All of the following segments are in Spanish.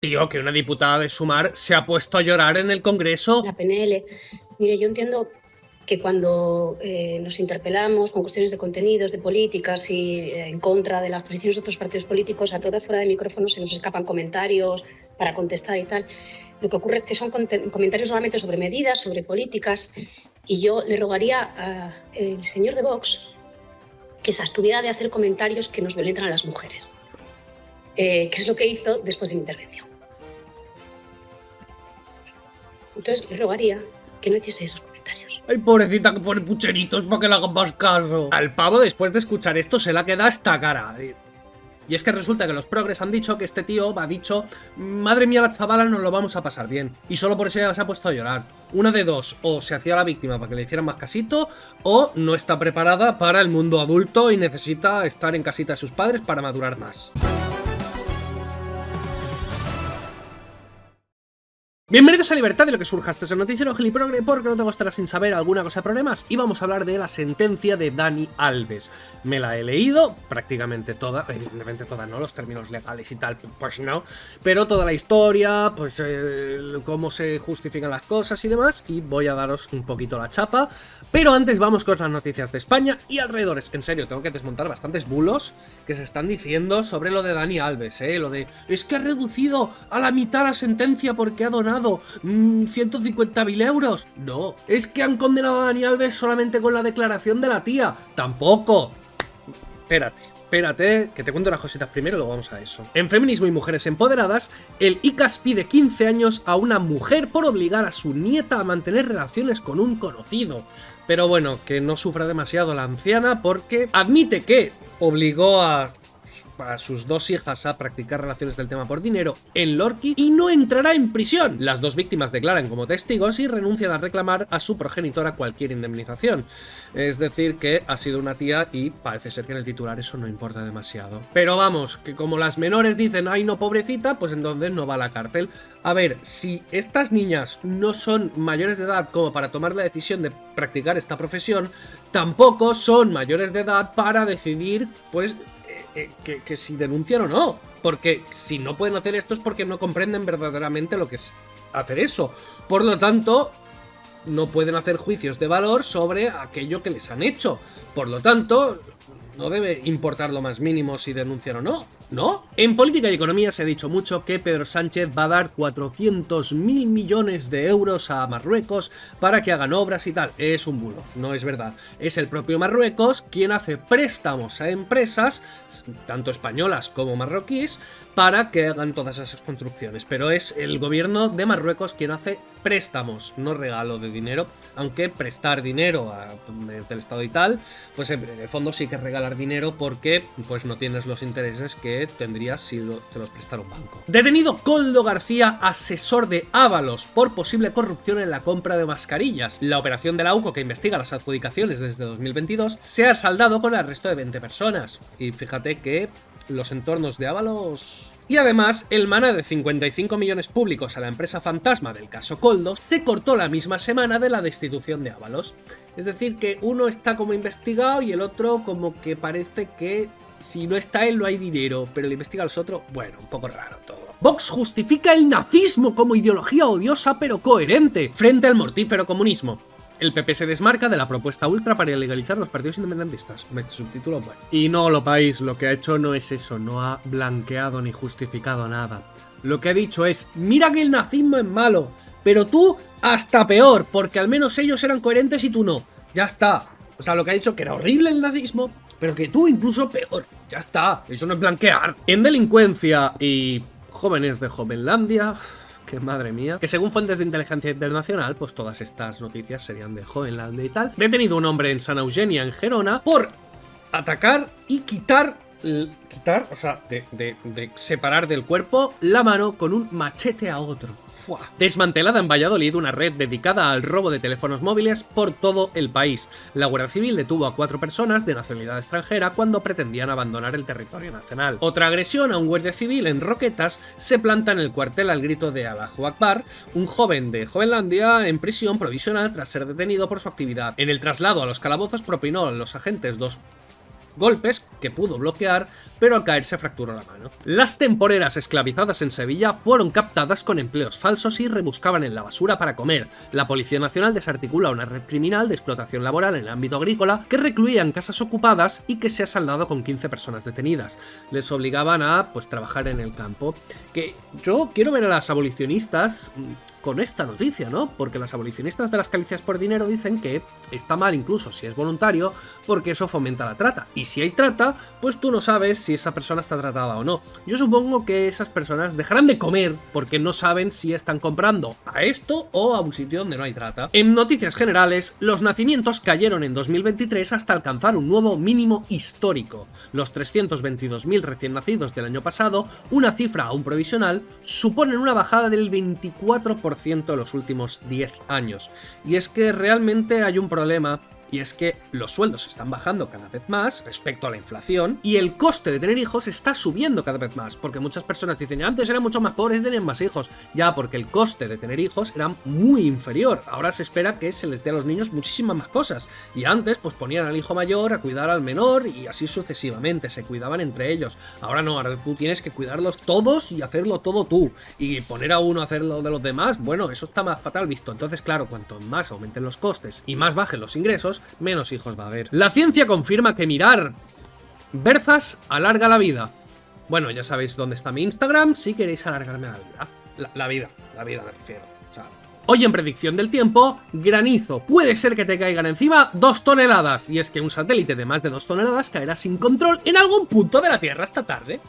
Tío, que una diputada de Sumar se ha puesto a llorar en el Congreso. La PNL. Mire, yo entiendo que cuando nos interpelamos con cuestiones de contenidos, de políticas y en contra de las posiciones de otros partidos políticos, a todas fuera de micrófono se nos escapan comentarios para contestar y tal. Lo que ocurre es que son comentarios solamente sobre medidas, sobre políticas, y yo le rogaría al señor de Vox que se abstuviera de hacer comentarios que nos violentan a las mujeres, que es lo que hizo después de mi intervención. Entonces le rogaría que no hiciese esos comentarios. Ay, pobrecita, que pone pucheritos para que le hagan más caso. Al pavo, después de escuchar esto, se le ha quedado esta cara. Y es que resulta que los progres han dicho que este tío ha dicho: madre mía, la chavala, nos lo vamos a pasar bien. Y solo por eso ya se ha puesto a llorar. Una de dos: o se hacía la víctima para que le hicieran más casito, o no está preparada para el mundo adulto y necesita estar en casita de sus padres para madurar más. Bienvenidos a Libertad y lo que surja. Este es el noticiero Giliprogre, porque no te gustará sin saber alguna cosa de problemas. Y vamos a hablar de la sentencia de Dani Alves. Me la he leído prácticamente toda, evidentemente toda no, los términos legales y tal, pues no, pero toda la historia, pues cómo se justifican las cosas y demás, y voy a daros un poquito la chapa. Pero antes vamos con las noticias de España y alrededores. En serio, tengo que desmontar bastantes bulos que se están diciendo sobre lo de Dani Alves, lo de: es que ha reducido a la mitad la sentencia porque ha donado 150.000 euros. No, es que han condenado a Dani Alves solamente con la declaración de la tía. Tampoco. Espérate, que te cuento unas cositas primero y luego vamos a eso. En Feminismo y Mujeres Empoderadas, el ICAS pide 15 años a una mujer por obligar a su nieta a mantener relaciones con un conocido. Pero bueno, que no sufra demasiado la anciana, porque admite que obligó a sus dos hijas a practicar relaciones del tema por dinero en Lorqui y no entrará en prisión. Las dos víctimas declaran como testigos y renuncian a reclamar a su progenitora cualquier indemnización. Es decir, que ha sido una tía y parece ser que en el titular eso no importa demasiado. Pero vamos, que como las menores dicen: ay no, pobrecita, pues entonces no va a la cárcel. A ver, si estas niñas no son mayores de edad como para tomar la decisión de practicar esta profesión, tampoco son mayores de edad para decidir, pues, que si denuncian o no. Porque si no pueden hacer esto es porque no comprenden verdaderamente lo que es hacer eso. Por lo tanto, no pueden hacer juicios de valor sobre aquello que les han hecho. Por lo tanto, no debe importar lo más mínimo si denuncian o no, ¿no? En política y economía se ha dicho mucho que Pedro Sánchez va a dar 400.000 millones de euros a Marruecos para que hagan obras y tal. Es un bulo, no es verdad. Es el propio Marruecos quien hace préstamos a empresas, tanto españolas como marroquíes, para que hagan todas esas construcciones. Pero es el gobierno de Marruecos quien hace préstamos, no regalo de dinero, aunque prestar dinero del Estado y tal, pues en el fondo sí que regalar dinero, porque pues no tienes los intereses que tendrías si te los prestara un banco. Detenido Koldo García, asesor de Ábalos, por posible corrupción en la compra de mascarillas. La operación de la UCO, que investiga las adjudicaciones desde 2022, se ha saldado con el arresto de 20 personas. Y fíjate que los entornos de Ábalos... Y además, el maná de 55 millones públicos a la empresa fantasma del caso Koldo se cortó la misma semana de la destitución de Ábalos. Es decir, que uno está como investigado y el otro como que parece que si no está él no hay dinero, pero le investiga a los otros. Bueno, un poco raro todo. Vox justifica el nazismo como ideología odiosa pero coherente frente al mortífero comunismo. El PP se desmarca de la propuesta ultra para ilegalizar los partidos independentistas. Subtítulo bueno. Y no, lo país, lo que ha hecho no es eso, no ha blanqueado ni justificado nada. Lo que ha dicho es: mira que el nazismo es malo, pero tú hasta peor, porque al menos ellos eran coherentes y tú no. Ya está. O sea, lo que ha dicho que era horrible el nazismo, pero que tú incluso peor. Ya está. Eso no es blanquear. En delincuencia y jóvenes de Jovenlandia... que madre mía, que según fuentes de inteligencia internacional, pues todas estas noticias serían de Jovenlandia y tal. Detenido un hombre en Santa Eugenia, en Gerona, por atacar y quitar, o sea, de separar del cuerpo la mano con un machete a otro. ¡Fua! Desmantelada en Valladolid una red dedicada al robo de teléfonos móviles por todo el país. La Guardia Civil detuvo a 4 personas de nacionalidad extranjera cuando pretendían abandonar el territorio nacional. Otra agresión a un guardia civil en Roquetas se planta en el cuartel al grito de Allahu Akbar, un joven de Jovenlandia en prisión provisional tras ser detenido por su actividad. En el traslado a los calabozos propinó a los agentes 2 golpes que pudo bloquear, pero al caer se fracturó la mano. Las temporeras esclavizadas en Sevilla fueron captadas con empleos falsos y rebuscaban en la basura para comer. La Policía Nacional desarticula una red criminal de explotación laboral en el ámbito agrícola que recluía en casas ocupadas y que se ha saldado con 15 personas detenidas. Les obligaban a, pues, trabajar en el campo. Que yo quiero ver a las abolicionistas con esta noticia, ¿no? Porque las abolicionistas de las caricias por dinero dicen que está mal incluso si es voluntario, porque eso fomenta la trata. Y si hay trata, pues tú no sabes si esa persona está tratada o no. Yo supongo que esas personas dejarán de comer porque no saben si están comprando a esto o a un sitio donde no hay trata. En noticias generales, los nacimientos cayeron en 2023 hasta alcanzar un nuevo mínimo histórico. Los 322.000 recién nacidos del año pasado, una cifra aún provisional, suponen una bajada del 24% en los últimos 10 años. Y es que realmente hay un problema, y es que los sueldos están bajando cada vez más respecto a la inflación y el coste de tener hijos está subiendo cada vez más, porque muchas personas dicen, antes eran mucho más pobres y tenían más hijos. Ya, porque el coste de tener hijos era muy inferior. Ahora se espera que se les dé a los niños muchísimas más cosas, y antes pues ponían al hijo mayor a cuidar al menor y así sucesivamente, se cuidaban entre ellos. Ahora no, ahora tú tienes que cuidarlos todos y hacerlo todo tú, y poner a uno a hacerlo de los demás, bueno, eso está más fatal visto. Entonces, claro, cuanto más aumenten los costes y más bajen los ingresos, menos hijos va a haber. La ciencia confirma que mirar berzas alarga la vida. Bueno, ya sabéis dónde está mi Instagram si queréis alargarme la vida. La vida me refiero. O sea, hoy en predicción del tiempo, granizo. Puede ser que te caigan encima 2 toneladas. Y es que un satélite de más de 2 toneladas caerá sin control en algún punto de la Tierra esta tarde.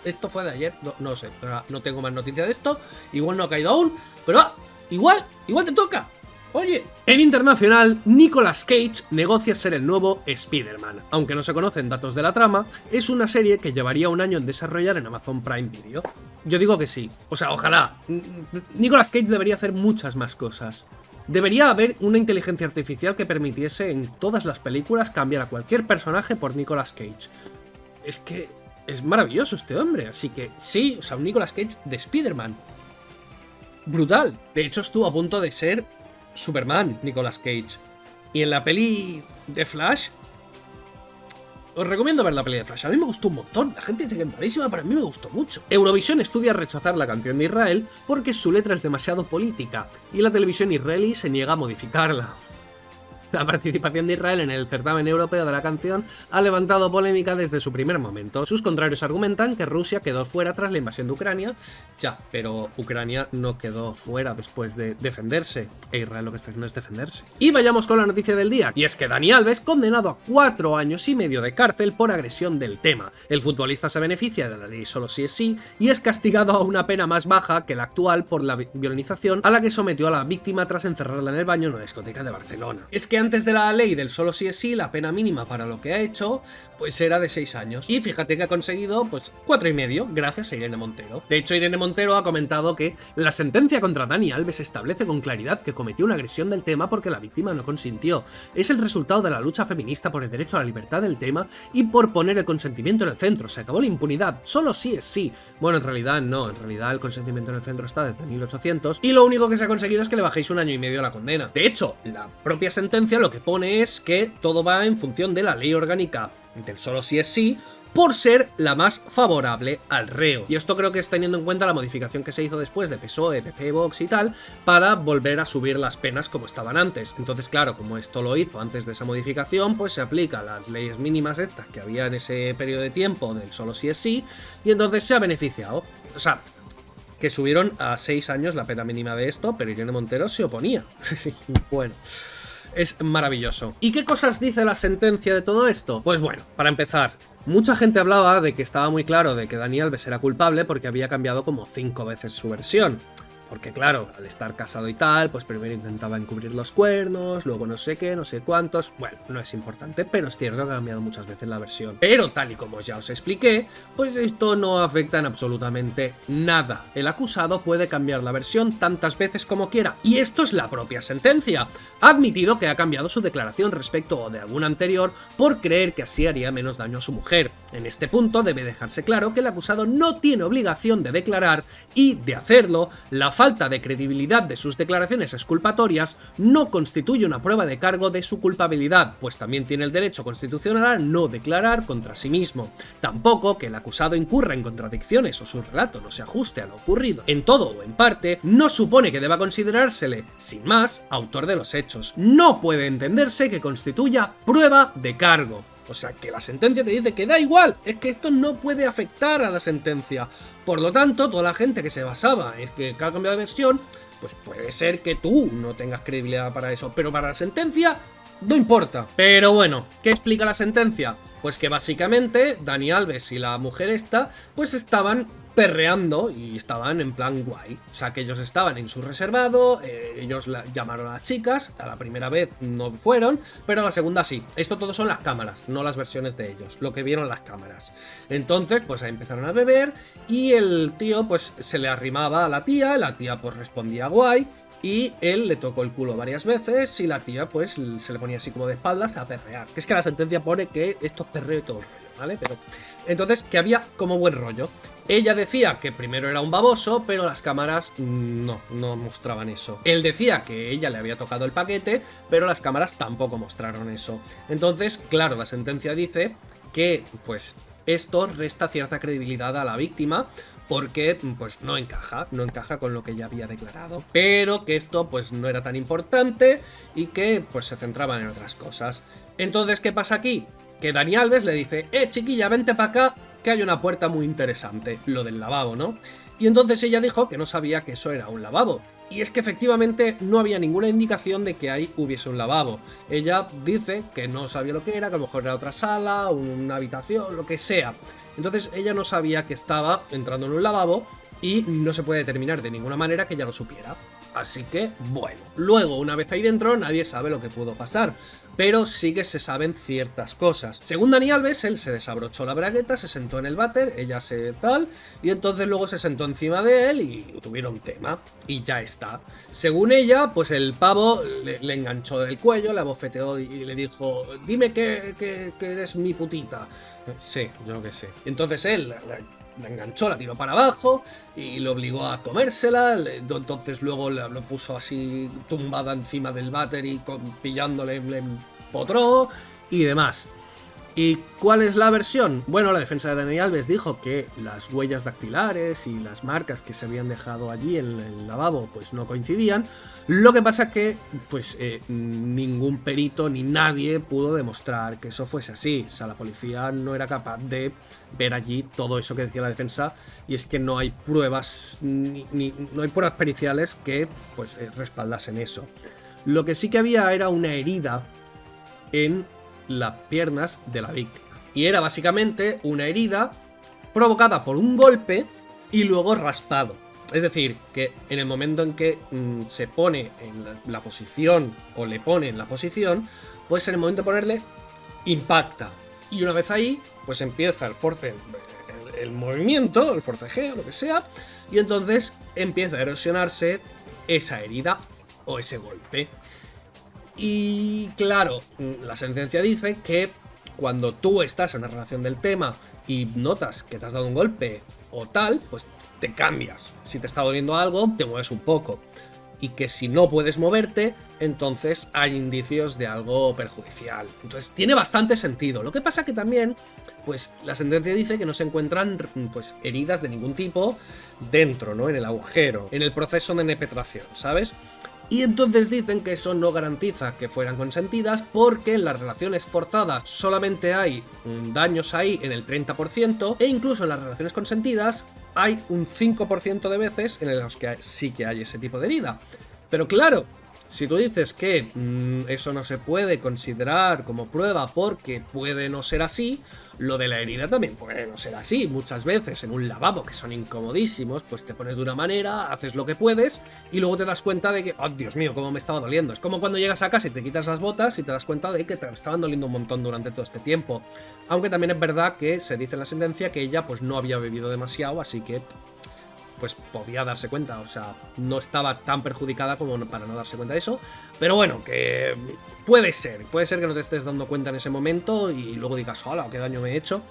Esto fue de ayer. No sé, no tengo más noticia de esto. Igual no ha caído aún, pero igual te toca. Oye, en internacional, Nicolas Cage negocia ser el nuevo Spider-Man. Aunque no se conocen datos de la trama, es una serie que llevaría un año en desarrollar en Amazon Prime Video. Yo digo que sí, o sea, ojalá. Nicolas Cage debería hacer muchas más cosas. Debería haber una inteligencia artificial que permitiese en todas las películas cambiar a cualquier personaje por Nicolas Cage. Es que es maravilloso este hombre, así que sí, o sea, un Nicolas Cage de Spider-Man. Brutal. De hecho, estuvo a punto de ser Superman, Nicolas Cage. Y en la peli de Flash, os recomiendo ver la peli de Flash. A mí me gustó un montón. La gente dice que es malísima, pero a mí me gustó mucho. Eurovisión estudia rechazar la canción de Israel porque su letra es demasiado política y la televisión israelí se niega a modificarla. La participación de Israel en el certamen europeo de la canción ha levantado polémica desde su primer momento. Sus contrarios argumentan que Rusia quedó fuera tras la invasión de Ucrania. Ya, pero Ucrania no quedó fuera después de defenderse. E Israel lo que está haciendo es defenderse. Y vayamos con la noticia del día. Y es que Dani Alves, condenado a 4 años y medio de cárcel por agresión del tema. El futbolista se beneficia de la ley solo si es sí y es castigado a una pena más baja que la actual por la violinización a la que sometió a la víctima tras encerrarla en el baño en una discoteca de Barcelona. Es que antes de la ley del solo si es sí, la pena mínima para lo que ha hecho, pues era de 6 años. Y fíjate que ha conseguido, pues, 4 y medio, gracias a Irene Montero. De hecho, Irene Montero ha comentado que la sentencia contra Dani Alves establece con claridad que cometió una agresión del tema porque la víctima no consintió. Es el resultado de la lucha feminista por el derecho a la libertad del tema y por poner el consentimiento en el centro. Se acabó la impunidad, solo sí es sí. Bueno, en realidad no, en realidad el consentimiento en el centro está desde 1800 y lo único que se ha conseguido es que le bajéis 1 año y medio a la condena. De hecho, la propia sentencia lo que pone es que todo va en función de la ley orgánica del solo si es sí, por ser la más favorable al reo. Y esto creo que es teniendo en cuenta la modificación que se hizo después de PSOE, PP, Vox y tal, para volver a subir las penas como estaban antes. Entonces, claro, como esto lo hizo antes de esa modificación, pues se aplica las leyes mínimas estas que había en ese periodo de tiempo del solo si es sí, y entonces se ha beneficiado. O sea, que subieron a 6 años la pena mínima de esto, pero Irene Montero se oponía. Bueno, es maravilloso. ¿Y qué cosas dice la sentencia de todo esto? Pues bueno, para empezar, mucha gente hablaba de que estaba muy claro de que Dani Alves era culpable porque había cambiado como 5 veces su versión. Porque claro, al estar casado y tal, pues primero intentaba encubrir los cuernos, luego no sé qué, no sé cuántos. Bueno, no es importante, pero es cierto que ha cambiado muchas veces la versión. Pero tal y como ya os expliqué, pues esto no afecta en absolutamente nada. El acusado puede cambiar la versión tantas veces como quiera. Y esto es la propia sentencia. Ha admitido que ha cambiado su declaración respecto de alguna anterior por creer que así haría menos daño a su mujer. En este punto debe dejarse claro que el acusado no tiene obligación de declarar y, de hacerlo, la falta falta de credibilidad de sus declaraciones exculpatorias no constituye una prueba de cargo de su culpabilidad, pues también tiene el derecho constitucional a no declarar contra sí mismo. Tampoco que el acusado incurra en contradicciones o su relato no se ajuste a lo ocurrido en todo o en parte, no supone que deba considerársele, sin más, autor de los hechos. No puede entenderse que constituya prueba de cargo. O sea, que la sentencia te dice que da igual, es que esto no puede afectar a la sentencia. Por lo tanto, toda la gente que se basaba en que ha cambiado de versión, pues puede ser que tú no tengas credibilidad para eso, pero para la sentencia no importa. Pero bueno, ¿qué explica la sentencia? Pues que básicamente Dani Alves y la mujer esta, pues estaban perreando y estaban en plan guay. O sea, que ellos estaban en su reservado, ellos llamaron a las chicas, a la primera vez no fueron, pero a la segunda sí. Esto todo son las cámaras, no las versiones de ellos, lo que vieron las cámaras. Entonces, pues ahí empezaron a beber y el tío pues se le arrimaba a la tía pues respondía guay. Y él le tocó el culo varias veces y la tía pues se le ponía así como de espaldas a perrear. Que es que la sentencia pone que esto es perreo y todo el rollo, ¿vale? Pero entonces que había como buen rollo. Ella decía que primero era un baboso, pero las cámaras no mostraban eso. Él decía que ella le había tocado el paquete, pero las cámaras tampoco mostraron eso. Entonces, claro, la sentencia dice que pues esto resta cierta credibilidad a la víctima, porque pues no encaja con lo que ella había declarado, pero que esto pues no era tan importante y que pues se centraban en otras cosas. Entonces, ¿qué pasa aquí? Que Dani Alves le dice, chiquilla, vente para acá, que hay una puerta muy interesante, lo del lavabo, ¿no? Y entonces ella dijo que no sabía que eso era un lavabo. Y es que efectivamente no había ninguna indicación de que ahí hubiese un lavabo. Ella dice que no sabía lo que era, que a lo mejor era otra sala, una habitación, lo que sea. Entonces ella no sabía que estaba entrando en un lavabo y no se puede determinar de ninguna manera que ella lo supiera. Así que, bueno. Luego, una vez ahí dentro, nadie sabe lo que pudo pasar, pero sí que se saben ciertas cosas. Según Dani Alves, él se desabrochó la bragueta, se sentó en el váter, ella se tal, y entonces luego se sentó encima de él y tuvieron tema, y ya está. Según ella, pues el pavo le enganchó del cuello, la bofeteó y le dijo, dime que eres mi putita. Sí, yo que sé. Entonces él la enganchó, la tiró para abajo y lo obligó a comérsela. Entonces luego lo puso así tumbada encima del váter y pillándole, le empotró y demás. ¿Y cuál es la versión? Bueno, la defensa de Dani Alves dijo que las huellas dactilares y las marcas que se habían dejado allí en el lavabo pues no coincidían. Lo que pasa que pues ningún perito ni nadie pudo demostrar que eso fuese así. O sea, la policía no era capaz de ver allí todo eso que decía la defensa, y es que no hay pruebas no hay pruebas periciales que pues respaldasen eso. Lo que sí que había era una herida en las piernas de la víctima, y era básicamente una herida provocada por un golpe y luego raspado. Es decir, que en el momento en que se pone en la posición o le pone en la posición, pues en el momento de ponerle impacta, y una vez ahí pues empieza el movimiento, el forcejeo, lo que sea, y entonces empieza a erosionarse esa herida o ese golpe. Y claro, la sentencia dice que cuando tú estás en una relación del tema y notas que te has dado un golpe o tal, pues te cambias. Si te está doliendo algo, te mueves un poco. Y que si no puedes moverte, entonces hay indicios de algo perjudicial. Entonces tiene bastante sentido. Lo que pasa que también, pues la sentencia dice que no se encuentran pues heridas de ningún tipo dentro, ¿no? En el agujero, en el proceso de penetración, ¿sabes? Y entonces dicen que eso no garantiza que fueran consentidas, porque en las relaciones forzadas solamente hay daños ahí en el 30%, e incluso en las relaciones consentidas hay un 5% de veces en los que sí que hay ese tipo de herida. Pero claro, si tú dices que eso no se puede considerar como prueba porque puede no ser así, lo de la herida también puede no ser así. Muchas veces en un lavabo, que son incomodísimos, pues te pones de una manera, haces lo que puedes y luego te das cuenta de que, oh Dios mío, cómo me estaba doliendo. Es como cuando llegas a casa y te quitas las botas y te das cuenta de que te estaban doliendo un montón durante todo este tiempo. Aunque también es verdad que se dice en la sentencia que ella pues no había bebido demasiado, así que pues podía darse cuenta, o sea, no estaba tan perjudicada como para no darse cuenta de eso, pero bueno, que puede ser que no te estés dando cuenta en ese momento y luego digas, hola, qué daño me he hecho.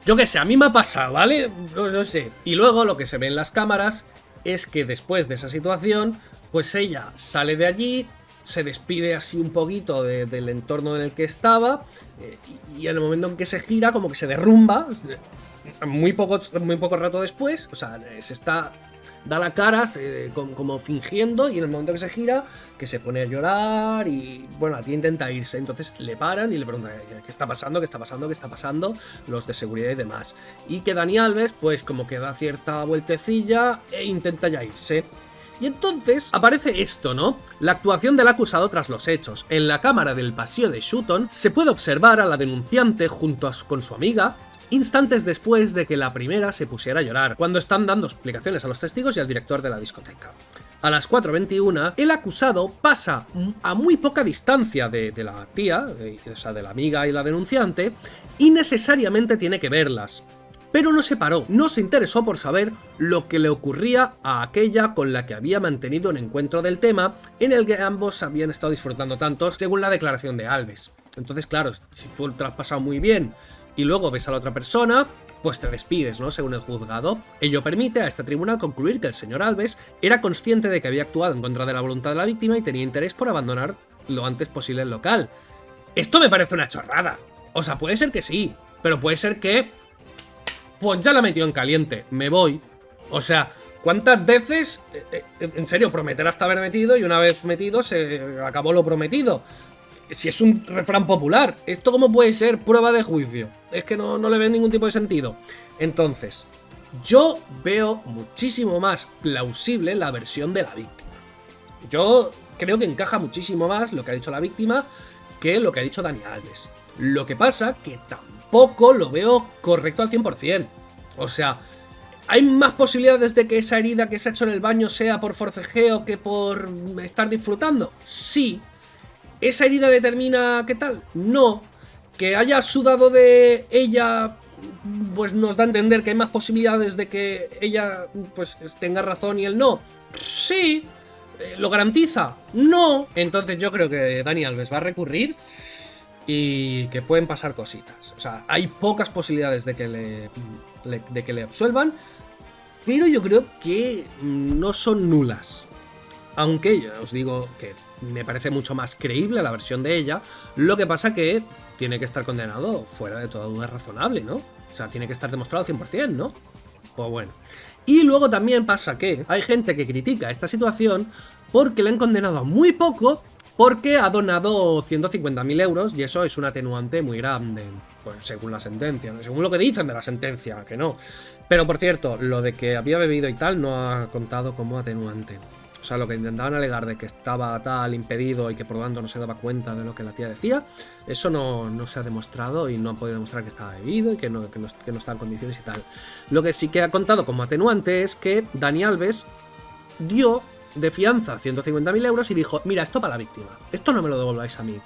Yo qué sé, a mí me ha pasado, ¿vale? No sé. Y luego lo que se ve en las cámaras es que después de esa situación, pues ella sale de allí, se despide así un poquito del entorno en el que estaba, y en el momento en que se gira, como que se derrumba, muy poco rato después, o sea, da la cara como fingiendo, y en el momento que se gira, que se pone a llorar y, bueno, a ti intenta irse. Entonces le paran y le preguntan ¿qué está pasando? ¿Qué está pasando? ¿Qué está pasando? Los de seguridad y demás. Y que Dani Alves, pues como que da cierta vueltecilla e intenta ya irse. Y entonces aparece esto, ¿no? La actuación del acusado tras los hechos. En la cámara del pasillo de Sutton se puede observar a la denunciante junto con su amiga, instantes después de que la primera se pusiera a llorar, cuando están dando explicaciones a los testigos y al director de la discoteca. A las 4:21, el acusado pasa a muy poca distancia de la tía, o sea, de la amiga y la denunciante, y necesariamente tiene que verlas. Pero no se paró, no se interesó por saber lo que le ocurría a aquella con la que había mantenido un encuentro del tema, en el que ambos habían estado disfrutando tanto, según la declaración de Alves. Entonces, claro, si tú te lo has pasado muy bien y luego ves a la otra persona, pues te despides, ¿no? Según el juzgado. Ello permite a este tribunal concluir que el señor Alves era consciente de que había actuado en contra de la voluntad de la víctima y tenía interés por abandonar lo antes posible el local. Esto me parece una chorrada. O sea, puede ser que sí, pero puede ser que... pues ya la metió en caliente, me voy. O sea, ¿cuántas veces, en serio, prometer hasta haber metido y una vez metido se acabó lo prometido? Si es un refrán popular, ¿esto cómo puede ser prueba de juicio? Es que no le veo ningún tipo de sentido. Entonces, yo veo muchísimo más plausible la versión de la víctima. Yo creo que encaja muchísimo más lo que ha dicho la víctima que lo que ha dicho Dani Alves. Lo que pasa que tampoco lo veo correcto al 100%. O sea, ¿hay más posibilidades de que esa herida que se ha hecho en el baño sea por forcejeo que por estar disfrutando? Sí. ¿Esa herida determina qué tal? No. Que haya sudado de ella, pues nos da a entender que hay más posibilidades de que ella pues tenga razón y él no. Sí. ¿Lo garantiza? No. Entonces yo creo que Dani Alves va a recurrir y que pueden pasar cositas. O sea, hay pocas posibilidades de que le absuelvan, pero yo creo que no son nulas. Aunque ya os digo que me parece mucho más creíble la versión de ella. Lo que pasa que tiene que estar condenado fuera de toda duda razonable, ¿no? O sea, tiene que estar demostrado al 100%, ¿no? Pues bueno. Y luego también pasa que hay gente que critica esta situación porque le han condenado a muy poco, porque ha donado 150.000 euros y eso es un atenuante muy grande, pues según la sentencia, ¿no? Según lo que dicen de la sentencia, que no. Pero por cierto, lo de que había bebido y tal no ha contado como atenuante. O sea, lo que intentaban alegar de que estaba tal impedido y que por lo tanto no se daba cuenta de lo que la tía decía, eso no se ha demostrado y no han podido demostrar que estaba bebido y que no estaba en condiciones y tal. Lo que sí que ha contado como atenuante es que Dani Alves dio de fianza 150.000 euros y dijo: mira, esto para la víctima, esto no me lo devolváis a mí.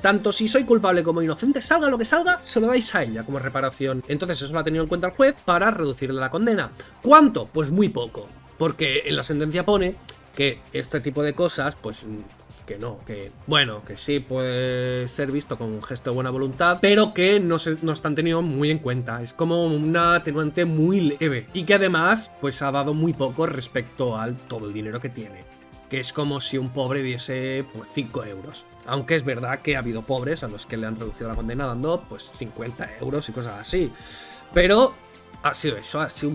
Tanto si soy culpable como inocente, salga lo que salga, se lo dais a ella como reparación. Entonces eso lo ha tenido en cuenta el juez para reducirle la condena. ¿Cuánto? Pues muy poco, porque en la sentencia pone que este tipo de cosas, pues que no, que bueno, que sí puede ser visto como un gesto de buena voluntad, pero que no están tenidos muy en cuenta. Es como una atenuante muy leve y que además pues ha dado muy poco respecto al todo el dinero que tiene, que es como si un pobre diese pues 5 euros. Aunque es verdad que ha habido pobres a los que le han reducido la condena dando pues 50 euros y cosas así, pero ha sido eso, ha sido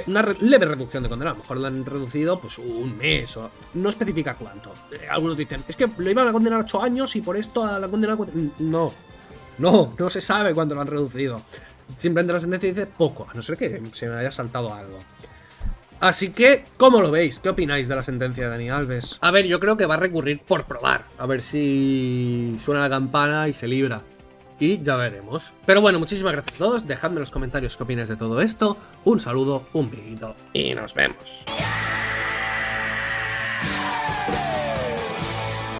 una leve reducción de condena. A lo mejor la han reducido pues un mes, o no especifica cuánto. Algunos dicen, es que lo iban a condenar 8 años y por esto a la condena 4... No se sabe cuándo lo han reducido. Simplemente la sentencia dice poco, a no ser que se me haya saltado algo. Así que, ¿cómo lo veis? ¿Qué opináis de la sentencia de Dani Alves? A ver, yo creo que va a recurrir por probar. A ver si suena la campana y se libra. Y ya veremos. Pero bueno, muchísimas gracias a todos. Dejadme en los comentarios qué opináis de todo esto. Un saludo, un besito y nos vemos.